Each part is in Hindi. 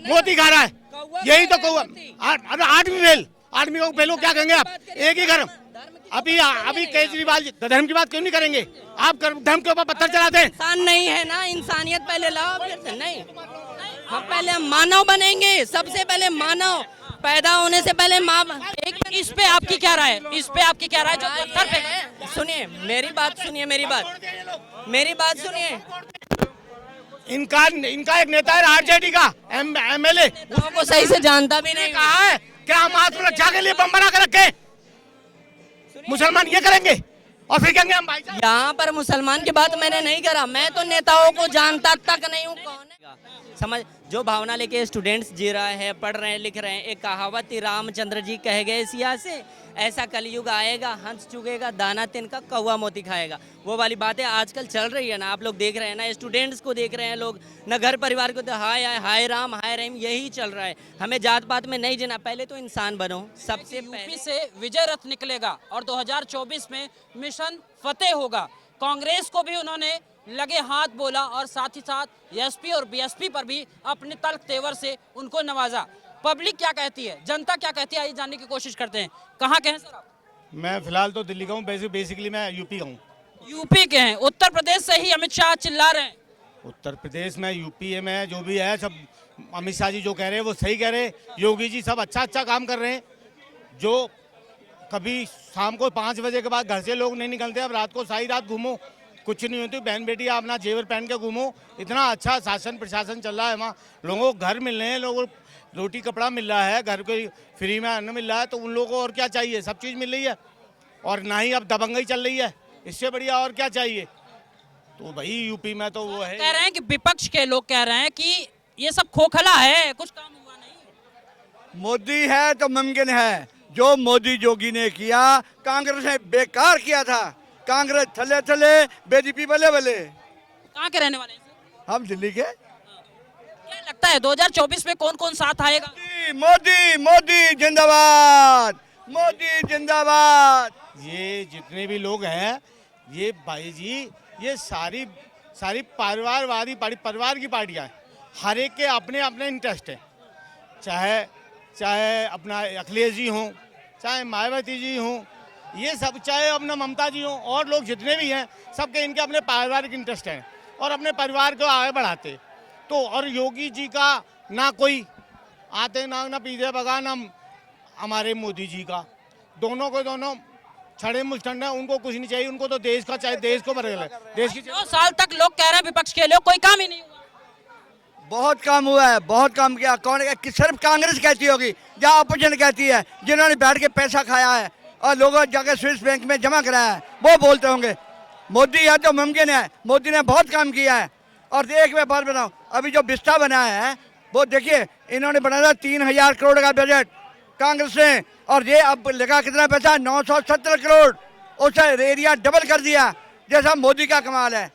मोदी खा रहा है, यही तो कहूँ। आठवीं फेल, आठवीं को फेल को क्या कहेंगे आप? एक ही धर्म। अभी केजरीवाल धर्म की बात क्यों नहीं करेंगे? आप धर्म के ऊपर पत्थर चलाते हैं। इंसान नहीं है ना, इंसानियत पहले लाओ, फिर से नहीं। हम पहले मानव बनेंगे, सबसे पहले मानव पैदा होने से पहले माँ। इस पे आपकी क्या राय है? इस पे आपकी क्या राय है जो पत्थर पे? सुनिए मेरी बात, सुनिए मेरी बात सुनिए। इनका एक नेता है आरजेडी का एमएलए, लोगों को सही से जानता भी नहीं। कहा है क्या हम आत्मरक्षा के लिए बम बना कर रखे? मुसलमान ये करेंगे और फिर कहेंगे हम भाईचारा। यहाँ पर मुसलमान की बात मैंने नहीं करा, मैं तो नेताओं को जानता तक नहीं हूँ कौन है। समझ, जो भावना लेके स्टूडेंट्स जी रहा है, पढ़ रहे हैं, लिख रहे हैं। एक कहावत थी, रामचंद्र जी कह गए सिया से, ऐसा कलयुग आएगा, हंस चुगेगा दाना तिनका कौवा मोती खाएगा। वो वाली बातें आजकल चल रही है ना, आप लोग देख रहे हैं ना, स्टूडेंट्स को देख रहे हैं लोग ना, घर परिवार को तो हाय हाय राम हाय रहीम यही चल रहा है। हमें जात पात में नहीं जीना, पहले तो इंसान बनो सबसे यूपी पहले। से विजय रथ निकलेगा और 2024 में मिशन फतेह होगा। कांग्रेस को भी उन्होंने लगे हाथ बोला और साथ ही साथ एसपी और बीएसपी पर भी अपने तल्ख तेवर से उनको नवाजा। पब्लिक क्या कहती है, जनता क्या कहती है, आइए जानने की कोशिश करते हैं। कहाँ के हैं सर आप? मैं फिलहाल तो दिल्ली का हूँ, बेसिकली मैं यूपी का हूँ। यूपी के हैं। उत्तर प्रदेश से ही अमित शाह चिल्ला रहे हैं। उत्तर प्रदेश में यूपी में जो भी है सब अमित शाह जी जो कह रहे हैं वो सही कह रहे हैं। योगी जी सब अच्छा काम कर रहे हैं। जो कभी शाम को 5 बजे के बाद घर से लोग नहीं निकलते, अब रात को सारी रात घूमो, कुछ नहीं होती। बहन बेटी अपना जेवर पहन के घूमो। इतना अच्छा शासन प्रशासन चल रहा है वहाँ, लोगों को घर मिल रहे हैं, लोगों को रोटी कपड़ा मिल रहा है, घर को फ्री में अन्न मिल रहा है, तो उन लोगों को और क्या चाहिए? सब चीज़ मिल रही है और ना ही अब दबंगई चल रही है, इससे बढ़िया और क्या चाहिए? तो भाई यूपी में तो वो है। कह रहे हैं कि विपक्ष के लोग कह रहे हैं कि ये सब खोखला है, कुछ काम हुआ नहीं। मोदी है तो मुमकिन है। जो मोदी जोगी ने किया, कांग्रेस ने बेकार किया था। कांग्रेस थले थले, बीजेपी बले बले। कहाँ के रहने वाले हैं सर? हम दिल्ली के। क्या लगता है 2024 में कौन कौन साथ आएगा? मोदी मोदी जिंदाबाद, मोदी जिंदाबाद। ये जितने भी लोग हैं, ये भाई जी, ये सारी परिवार की पार्टियां हैं। हर एक के अपने अपने इंटरेस्ट हैं। चाहे अपना अखिलेश जी हों, चाहे मायावती जी हों, ये सब, चाहे अपना ममता जी हों, और लोग जितने भी हैं, सबके इनके अपने पारिवारिक इंटरेस्ट हैं और अपने परिवार को आगे बढ़ाते। तो और योगी जी का ना कोई आते ना पीछे भगा, ना हमारे मोदी जी का, दोनों को दोनों छड़े मुष्टंड है। उनको कुछ नहीं चाहिए, उनको तो देश का चाहिए, देश को बदले देश की। 2 साल तक लोग कह रहे हैं विपक्ष के लोग कोई काम ही नहीं हुआ। बहुत काम हुआ है, बहुत काम किया। कौन सिर्फ कांग्रेस कहती होगी, जहाँ अपोजिशन कहती है, जिन्होंने बैठ के पैसा खाया है और लोगों जाके स्विस बैंक में जमा कराया है, वो बोलते होंगे। मोदी है तो मुमकिन है, मोदी ने बहुत काम किया है। और एक मैं बात बताऊँ, अभी जो बिस्टा बनाया है वो देखिए, इन्होंने बनाया 3000 करोड़ का बजट कांग्रेस ने, और ये अब लगा कितना पैसा, 970 करोड़। उसका एरिया डबल कर दिया, जैसा मोदी का कमाल है।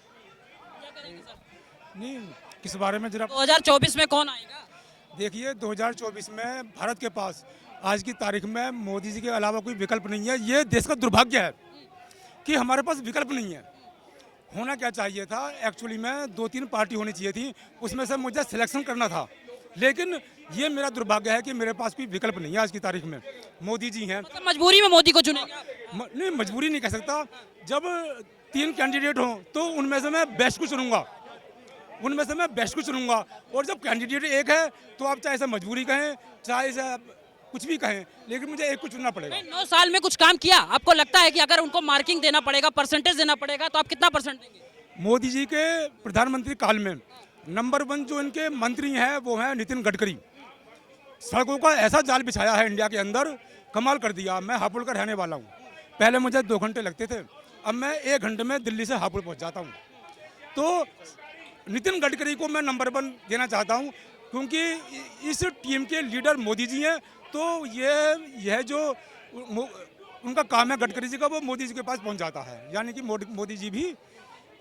नहीं, किस बारे में जरा 2024 में कौन आएगा? देखिए, 2024 में भारत के पास आज की तारीख में मोदी जी के अलावा कोई विकल्प नहीं है। ये देश का दुर्भाग्य है कि हमारे पास विकल्प नहीं है। होना क्या चाहिए था, एक्चुअली में 2-3 पार्टी होनी चाहिए थी, उसमें से मुझे सिलेक्शन करना था। लेकिन ये मेरा दुर्भाग्य है कि मेरे पास कोई विकल्प नहीं है आज की तारीख में। मोदी जी हैं, मतलब मजबूरी में मोदी को चुनेंगे? नहीं, मजबूरी नहीं कह सकता। जब 3 कैंडिडेट हों तो उनमें से मैं बेस्ट को चुनूंगा, और जब कैंडिडेट एक है तो आप चाहे इसे मजबूरी कहें, चाहे इसे कुछ भी कहें, लेकिन मुझे एक को चुनना पड़ेगा। 9 साल में कुछ काम किया? आपको लगता है कि अगर उनको मार्किंग देना पड़ेगा, परसेंटेज देना पड़ेगा, तो आप कितना परसेंट देंगे? मोदी जी के प्रधानमंत्री काल में नंबर 1 जो इनके मंत्री हैं वो हैं नितिन गडकरी। सड़कों का ऐसा जाल बिछाया है इंडिया के अंदर, कमाल कर दिया। मैं हापुड़ का रहने वाला हूँ, पहले मुझे 2 घंटे लगते थे, अब मैं 1 घंटे में दिल्ली से हापुड़ पहुँच जाता हूँ। तो नितिन गडकरी को मैं नंबर 1 देना चाहता हूँ, क्योंकि इस टीम के लीडर मोदी जी हैं। तो यह जो उनका काम है गडकरी जी का, वो मोदी जी के पास पहुँच जाता है। यानी कि मोदी जी भी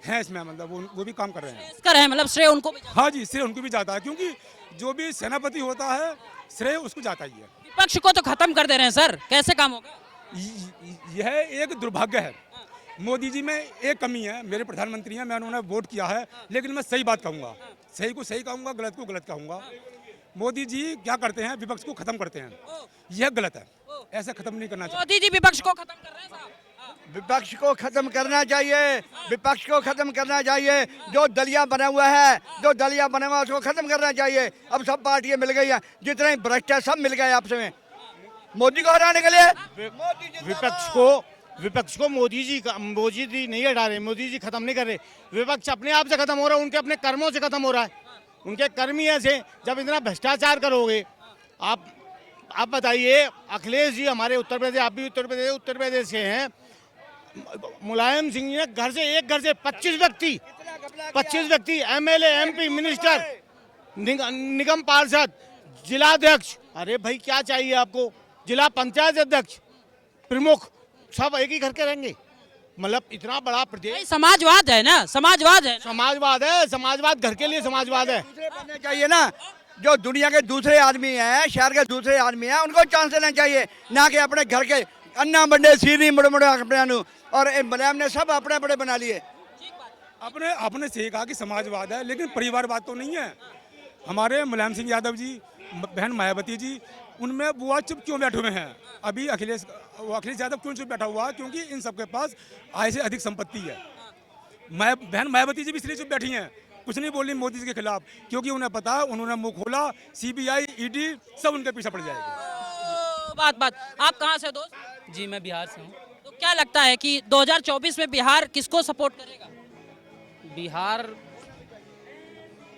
हैं इसमें, मतलब वो भी काम कर रहे हैं। कर रहे हैं, मतलब श्रेय उनको भी? हाँ जी, श्रेय उनको भी जाता है, क्योंकि जो भी सेनापति होता है श्रेय उसको जाता ही है। विपक्ष को तो खत्म कर दे रहे हैं सर, कैसे काम होगा? यह एक दुर्भाग्य है। मोदी जी में एक कमी है, मेरे प्रधानमंत्री हैं, मैं उन्होंने वोट किया है, लेकिन मैं सही बात कहूँगा, सही को सही कहूँगा, गलत को गलत कहूँगा। मोदी जी क्या करते हैं, विपक्ष को खत्म करते हैं, यह गलत है, ऐसा खत्म नहीं करना चाहिए। मोदी जी विपक्ष को खत्म कर रहे हैं साहब। विपक्ष को खत्म करना चाहिए, विपक्ष को खत्म करना चाहिए। जो दलिया बना हुआ है, जो दलिया बना हुआ है उसको खत्म करना चाहिए। अब सब पार्टियां मिल गई हैं, जितने भ्रष्ट है सब मिल गए आपस में मोदी को हटाने के लिए। विपक्ष को मोदी जी नहीं हटा रहे, मोदी जी खत्म नहीं कर रहे। विपक्ष अपने आप से खत्म हो रहा है, उनके अपने कर्मों से खत्म हो रहा है। उनके कर्म ही ऐसे, जब इतना भ्रष्टाचार करोगे आप बताइए। अखिलेश जी हमारे उत्तर प्रदेश, आप भी उत्तर प्रदेश से हैं। मुलायम सिंह जी ने एक घर से 25 व्यक्ति एमएलए, एमपी, मिनिस्टर, निगम पार्षद, जिलाध्यक्ष, अरे भाई क्या चाहिए आपको, जिला पंचायत अध्यक्ष, प्रमुख, सब एक ही घर के रहेंगे। मतलब इतना बड़ा प्रदेश। भाई समाजवाद है ना, समाजवाद है। समाजवाद घर के लिए समाजवाद है। दूसरे बनने चाहिए ना, जो दुनिया के दूसरे आदमी हैं, शहर के दूसरे आदमी हैं, उनको चांस देना चाहिए, ना कि अपने घर के अन्ना बंडे सीरी मुड़े अपने। और मुलायम ने सब अपने अपने बना लिए। आपने सही कहा कि समाजवाद है, लेकिन परिवारवाद तो नहीं है। हमारे मुलायम सिंह यादव जी, बहन मायावती जी, उनमें बुआ चुप क्यों बैठे हुए हैं? अभी अखिलेश यादव क्यों चुप बैठा हुआ? क्योंकि इन सबके पास आय से अधिक संपत्ति है। बहन मायावती जी भी इसलिए चुप बैठी हैं, कुछ नहीं बोली मोदी जी के खिलाफ, क्योंकि उन्हें पता है उन्होंने मुंह खोला, सीबीआई, ईडी सब उनके पीछे पड़ जाएगी। बात आप कहाँ से दोस्त? जी मैं बिहार से हूँ। तो क्या लगता है कि 2024 में बिहार किसको सपोर्ट करेगा? बिहार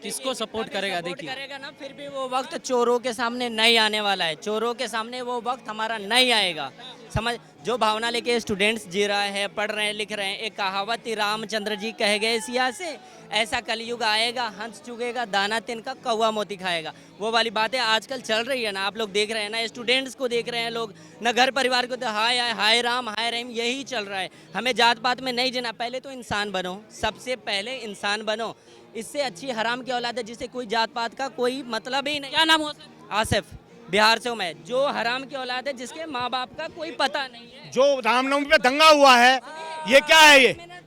किसको सपोर्ट करेगा? देखिए करेगा ना, फिर भी वो वक्त चोरों के सामने नहीं आने वाला है। चोरों के सामने वो वक्त हमारा नहीं आएगा। समझ, जो भावना लेके स्टूडेंट्स जी रहा है, पढ़ रहे हैं, लिख रहे हैं। एक कहावत थी, रामचंद्र जी कह गए सिया से, ऐसा कलयुग आएगा, हंस चुगेगा, दाना तिनका, कौवा मोती खाएगा। वो वाली बातें आजकल चल रही है ना, आप लोग देख रहे हैं ना, स्टूडेंट्स को देख रहे हैं लोग, न घर परिवार को, हाय राम हाय रहीम, यही चल रहा है। हमें जात पात में नहीं जीना, पहले तो इंसान बनो, सबसे पहले इंसान बनो। इससे अच्छी हराम की औलाद है जिसे कोई जात पात का कोई मतलब ही नहीं। क्या नाम हो? आसिफ, बिहार से हूँ मैं। जो हराम की औलाद है जिसके माँ बाप का कोई पता नहीं है। जो रामनवमी पे दंगा हुआ है, ये क्या है?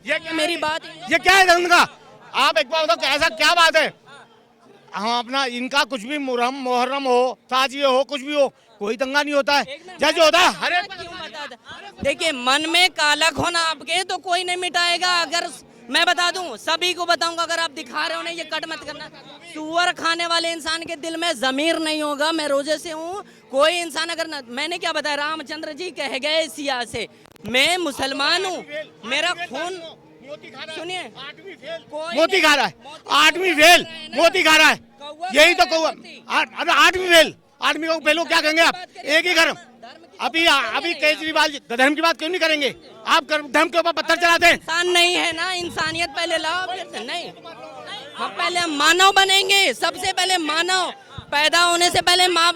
ये मेरी बात, ये क्या है दंगा? आप एक बार बताओ, ऐसा क्या बात है? हाँ, अपना इनका कुछ भी मुहर्रम हो, ताजिए हो, कुछ भी हो, कोई दंगा नहीं होता है। जैसे होता है हर एक। देखिए, मन में कालक होना आपके तो कोई नहीं मिटाएगा। अगर मैं बता दूं, सभी को बताऊंगा, अगर आप दिखा रहे हो ना, ये कट मत करना। सुअर खाने वाले इंसान के दिल में जमीर नहीं होगा। मैं रोजे से हूँ, कोई इंसान अगर ना, मैंने क्या बताया, रामचंद्र जी कह गए सिया से, मैं मुसलमान हूँ, मेरा खून, सुनिए, मोती खा रहा है, 8वीं फेल मोती खा रहा है, यही तो कौवा। 8वीं फेल, 8वीं को फेल हो, क्या कहेंगे आप? एक ही घर। अभी केजरीवाल जी धर्म की बात क्यों नहीं करेंगे? आप धर्म के ऊपर पत्थर चलाते हैं। इंसान नहीं है ना, इंसानियत पहले लाओ, फिर नहीं। हम पहले मानव बनेंगे, सबसे पहले मानव पैदा होने से पहले माँ।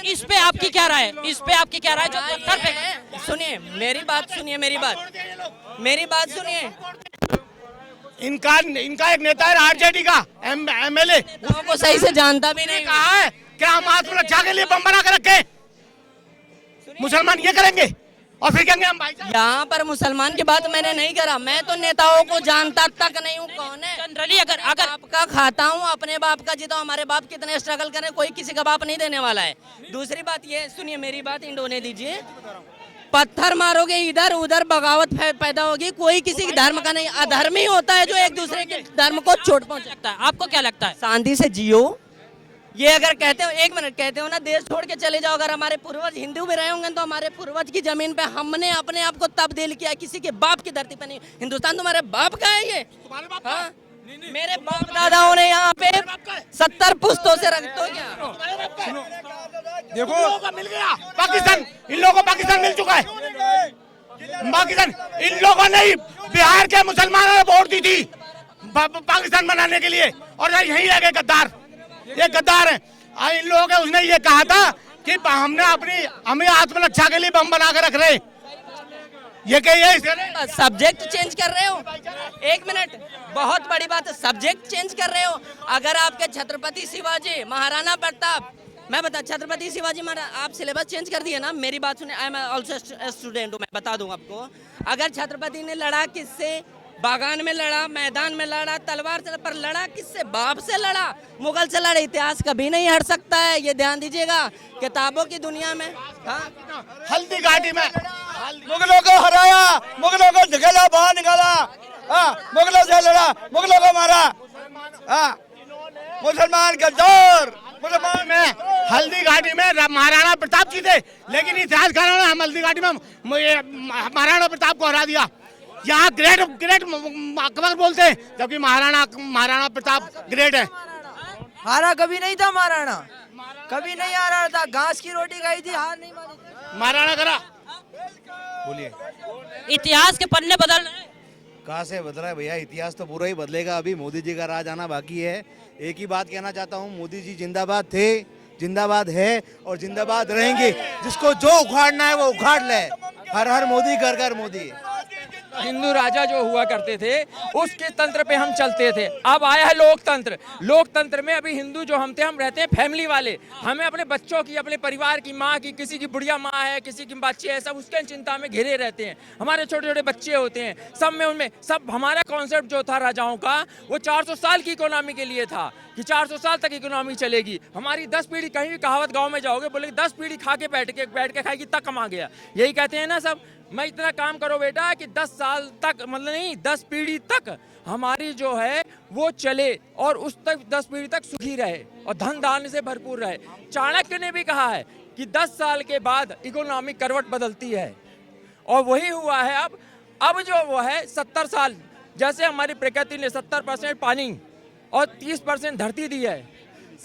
इस पे आपकी क्या राय है? इस पे आपकी क्या राय? जो पत्थर पे, सुनिए मेरी बात, सुनिए मेरी बात सुनिए। इनका एक नेता है आरजेडी का, एमएलए, लोगों को सही से जानता भी नहीं। कहा है क्या हम आत्मरक्षा के लिए बम बना कर रखे? मुसलमान ये करेंगे और फिर कहेंगे हम भाईचारा। यहाँ पर मुसलमान की बात मैंने नहीं करा, मैं तो नेताओं को जानता तक नहीं हूँ कौन है। जनरली अगर आपका खाता हूँ, अपने बाप का जीता हूँ। हमारे बाप कितने स्ट्रगल करें, कोई किसी का बाप नहीं देने वाला है। दूसरी बात ये, सुनिए मेरी बात, इंड होने दीजिए। पत्थर मारोगे इधर उधर, बगावत पैदा होगी। कोई किसी के धर्म का नहीं, अधर्मी होता है जो एक दूसरे के धर्म को चोट पहुंचाता है। आपको क्या लगता है? शांति से जियो। ये अगर कहते हो, एक मिनट, कहते हो ना देश छोड़ के चले जाओ, अगर हमारे पूर्वज हिंदू में रहे होंगे तो हमारे पूर्वज की जमीन पे हमने अपने आप को तब्दील किया, किसी के बाप की धरती पे नहीं। हिंदुस्तान तुम्हारे बाप का है ये? हाँ? मेरे बाप दादाओं ने यहाँ पे 70 पुश्तों से रख दो क्या? देखो, मिल गया पाकिस्तान, इन लोगों को पाकिस्तान मिल चुका है। पाकिस्तान, इन लोगों ने बिहार के मुसलमानों ने वोट दी थी पाकिस्तान बनाने के लिए, और यही रह गए गद्दार। ये गद्दार है। इन लोगों के उसने ये कहा था कि हमें आत्मरक्षा के लिए बम बना के रख रहे। ये कहिए, सब्जेक्ट चेंज कर रहे हो। एक मिनट, बहुत बड़ी बात है, सब्जेक्ट चेंज कर रहे हो। अगर आपके छत्रपति शिवाजी, महाराणा प्रताप, मैं बता, छत्रपति शिवाजी महाराज, आप सिलेबस चेंज कर दिए ना। मेरी बात सुनिए, आई एम ऑल्सो स्टूडेंट हूँ, मैं बता दूं आपको। अगर छत्रपति ने लड़ा किससे? बागान में लड़ा, मैदान में लड़ा, तलवार से, पर लड़ा किससे? बाप से लड़ा, मुगल से लड़ा। इतिहास कभी नहीं हट सकता है, ये ध्यान दीजिएगा। किताबों की दुनिया में हल्दी घाटी में मुगलों को हराया, मुगलों को धकेला, बाहर निकाला, मुगलों से लड़ा, मुगलों को मारा। मुसलमान गद्दार, मुसलमान में हल्दी घाटी में महाराणा प्रताप जी थे, लेकिन इतिहासकारों ने हम हल्दी घाटी में महाराणा प्रताप को हरा दिया। यहाँ ग्रेट ग्रेट अकबर बोलते हैं, जबकि महाराणा प्रताप ग्रेट है। हारा कभी नहीं था महाराणा, कभी नहीं हारा था। घास की रोटी खाई थी, हार नहीं मानी थी। महाराणा करा। बोलिए। इतिहास के पन्ने बदल रहे हैं। कहाँ से बदल रहा है भैया? इतिहास तो पूरा ही बदलेगा, अभी मोदी जी का राज आना बाकी है। एक ही बात कहना चाहता हूँ, मोदी जी जिंदाबाद थे, जिंदाबाद है और जिंदाबाद रहेंगे। जिसको जो उखाड़ना है वो उखाड़ ले। हर हर मोदी, घर घर मोदी। हिंदू राजा जो हुआ करते थे उसके तंत्र पे हम चलते थे। अब आया है लोकतंत्र। लोकतंत्र में अभी हिंदू जो हम थे, हम रहते हैं फैमिली वाले। हमें अपने बच्चों की, अपने परिवार की, माँ की, किसी की बुढ़िया माँ है, किसी की बच्चे है, सब उसके चिंता में घिरे रहते हैं। हमारे छोटे छोटे बच्चे होते हैं, सब में उनमें सब हमारा कॉन्सेप्ट जो था राजाओं का, वो 400 साल की इकोनॉमी के लिए था कि 400 साल तक इकोनॉमी चलेगी। हमारी 10 पीढ़ी, कहीं भी कहावत गाँव में जाओगे बोले 10 पीढ़ी खा के बैठ के खाएगी तक कमा गया। यही कहते हैं ना सब। मैं इतना काम करो बेटा कि 10 साल तक, मतलब नहीं 10 पीढ़ी तक हमारी जो है वो चले और उस तक 10 पीढ़ी तक सुखी रहे और धन धान्य से भरपूर रहे। चाणक्य ने भी कहा है कि 10 साल के बाद इकोनॉमी करवट बदलती है और वही हुआ है। अब जो वो है 70 साल, जैसे हमारी प्रकृति ने 70% पानी और 30% धरती दी है।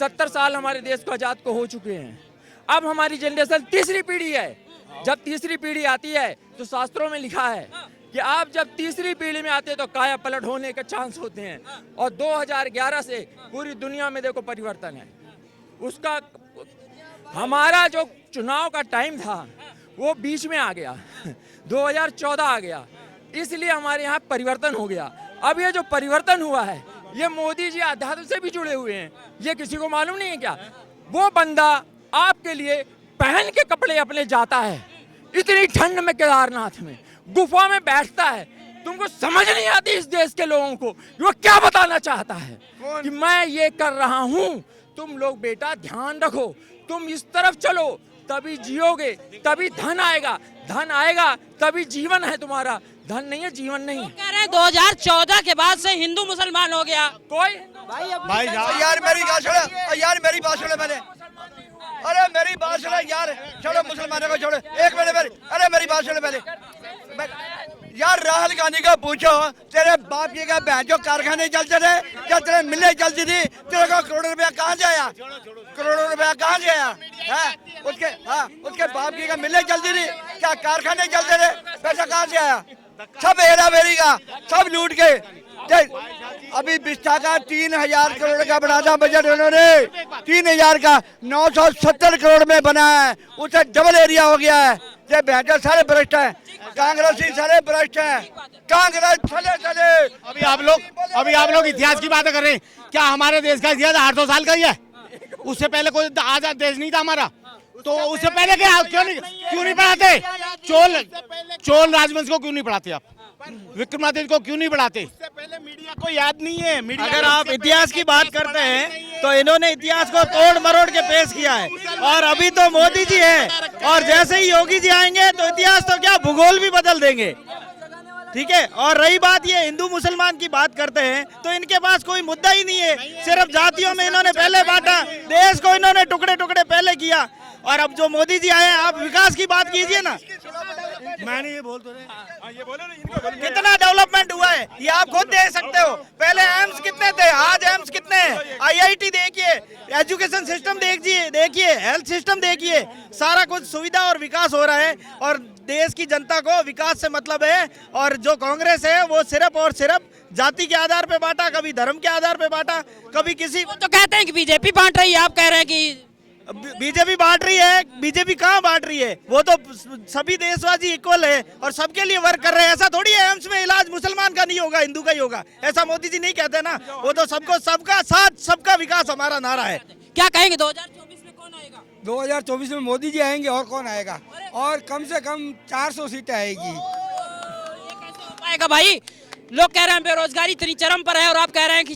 70 साल हमारे देश को आज़ाद को हो चुके हैं। अब हमारी जनरेशन तीसरी पीढ़ी है। जब तीसरी पीढ़ी आती है तो शास्त्रों में लिखा है कि आप जब तीसरी पीढ़ी में आते हैं तो काया पलट होने के चांस होते हैं। और 2011 से पूरी दुनिया में देखो परिवर्तन है। उसका हमारा जो चुनाव का टाइम था वो बीच में आ गया 2014 आ गया, इसलिए हमारे यहाँ परिवर्तन हो गया। अब ये जो परिवर्तन हुआ है ये मोदी जी आध्यात्म से भी जुड़े हुए हैं। ये किसी को मालूम नहीं है क्या? वो बंदा आपके लिए पहन के कपड़े अपने जाता है इतनी ठंड में, केदारनाथ में गुफा में बैठता है। तुमको समझ नहीं आती इस देश के लोगों को वो क्या बताना चाहता है कि मैं ये कर रहा हूँ। तुम लोग बेटा ध्यान रखो, तुम इस तरफ चलो तभी जियोगे, तभी धन आएगा। धन आएगा तभी जीवन है तुम्हारा, धन नहीं है जीवन नहीं। कह रहे हैं 2014 के बाद से हिंदू मुसलमान हो गया। कोई भाई यार मेरी बात सुनो, यार मेरी बात सुनो मैंने, अरे मेरी बात सुनो यार, छोड़ो मुसलमानों को छोड़ो, एक मिनट मेरी, अरे मेरी बात सुनो पहले। यार राहुल गांधी को पूछो तेरे बाप जी का बहन जो कारखाने चलते थे, क्या तेरे मिलें चलती थी, तेरे को करोड़ों रुपया कहाँ से आया? करोड़ों रुपया कहाँ से आया है? उसके बाप जी का मिलें चलती थी, क्या कारखाने चलते थे, पैसा कहाँ से आया? सब हेरा फेरी का, सब लूट के। अभी बिस्टा का 3000 करोड़ का बना था बजट उन्होंने, 3000 का 970 करोड़ में बना है, उसे डबल एरिया हो गया है। ये बेहतर सारे भ्रष्ट हैं, कांग्रेसी सारे भ्रष्ट हैं, कांग्रेस चले। अभी आप लोग इतिहास की बातें कर रहे हैं। क्या हमारे देश का इतिहास 800 साल का ही है? उससे पहले कोई आजाद देश नहीं था हमारा, तो उससे पहले क्यों नहीं पढ़ाते? चोल राजवंश को क्यों नहीं पढ़ाते आप? विक्रमादित्य को क्यों नहीं बढ़ाते? उससे पहले मीडिया को याद नहीं है। मीडिया अगर आप इतिहास की बात करते हैं तो इन्होंने इतिहास को तोड़ मरोड़ के पेश किया है और अभी तो मोदी जी हैं और जैसे ही योगी जी आएंगे तो इतिहास तो क्या भूगोल भी बदल देंगे। ठीक है। और रही बात ये हिंदू मुसलमान की बात करते हैं तो इनके पास कोई मुद्दा ही नहीं है, सिर्फ जातियों में इन्होंने पहले बांटा, देश को इन्होंने टुकड़े टुकड़े पहले किया। और अब जो मोदी जी आए हैं आप विकास की बात कीजिए ना। मैंने ये बोल तो रहे कितना डेवलपमेंट हुआ है ये आप खुद देख सकते हो। पहले एम्स कितने थे, आज एम्स कितने हैं? IIT देखिए, एजुकेशन सिस्टम देखिए, हेल्थ सिस्टम देखिए, सारा कुछ सुविधा और विकास हो रहा है। और देश की जनता को विकास से मतलब है। और जो कांग्रेस है वो सिर्फ और सिर्फ जाति के आधार पे बांटा, कभी धर्म के आधार पे बांटा, कभी किसी। तो कहते हैं कि बीजेपी बांट रही है, आप कह रहे हैं कि बीजेपी बांट रही है। बीजेपी कहाँ बांट रही है? वो तो सभी देशवासी इक्वल है और सबके लिए वर्क कर रहे हैं। ऐसा थोड़ी है एम्स में इलाज मुसलमान का नहीं होगा, हिंदू का ही होगा, ऐसा मोदी जी नहीं कहते ना। वो तो सबको, सबका साथ, सबका विकास हमारा नारा है। क्या कहेंगे 2024 में कौन आएगा? 2024 में मोदी जी आएंगे और कौन आएगा? और कम से कम 400 सीटें आएगी। ये कैसे हो पाएगा भाई? लोग कह रहे हैं बेरोजगारी इतनी चरम पर है और आप कह रहे हैं कि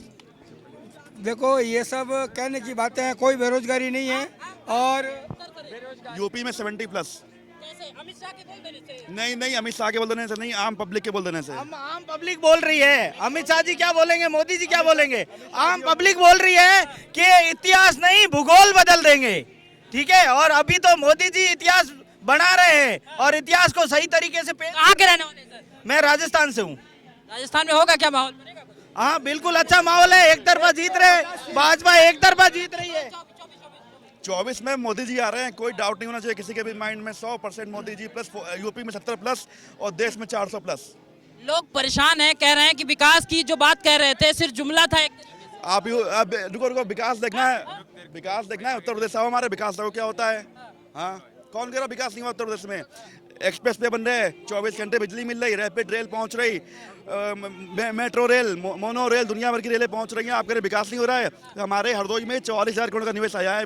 देखो ये सब कहने की बातें हैं, कोई बेरोजगारी नहीं है। और यूपी में 70+। कैसे अमित शाह के बोल देने से? नहीं अमित शाह के बोल देने से नहीं, आम पब्लिक के बोल देने से। हम आम पब्लिक बोल रही है, अमित शाह जी क्या बोलेंगे, मोदी जी क्या बोलेंगे, आम पब्लिक बोल रही है कि इतिहास नहीं भूगोल बदल देंगे। ठीक है, और अभी तो मोदी जी इतिहास बना रहे हैं और इतिहास को सही तरीके से कहाँ के रहने वाले सर? मैं राजस्थान से हूँ। राजस्थान में होगा क्या माहौल बनेगा कुछ? हाँ बिल्कुल अच्छा माहौल है, एक तरफा जीत रहे, भाजपा एक तरफा जीत रही है। 24 में मोदी जी आ रहे हैं, कोई डाउट नहीं होना चाहिए किसी के भी माइंड में। 100% मोदी जी प्लस, यूपी में 70+ और देश में 400+। लोग परेशान हैं, कह रहे हैं कि विकास की जो बात कह रहे थे सिर्फ जुमला था एक तरीके से। आप रुको विकास देखना है, विकास देखना है। उत्तर प्रदेश आओ, हमारे विकास देखो क्या होता है। हाँ, कौन कह रहा विकास नहीं हुआ उत्तर प्रदेश में? एक्सप्रेस वे बन रहे हैं, 24 घंटे बिजली मिल रही, रैपिड रेल पहुंच रही, मेट्रो रेल, मोनो रेल, दुनिया भर की रेलें पहुंच रही हैं। आप कह रहे विकास नहीं हो रहा है? हमारे हरदोई में 44,000 करोड़ का निवेश आया है।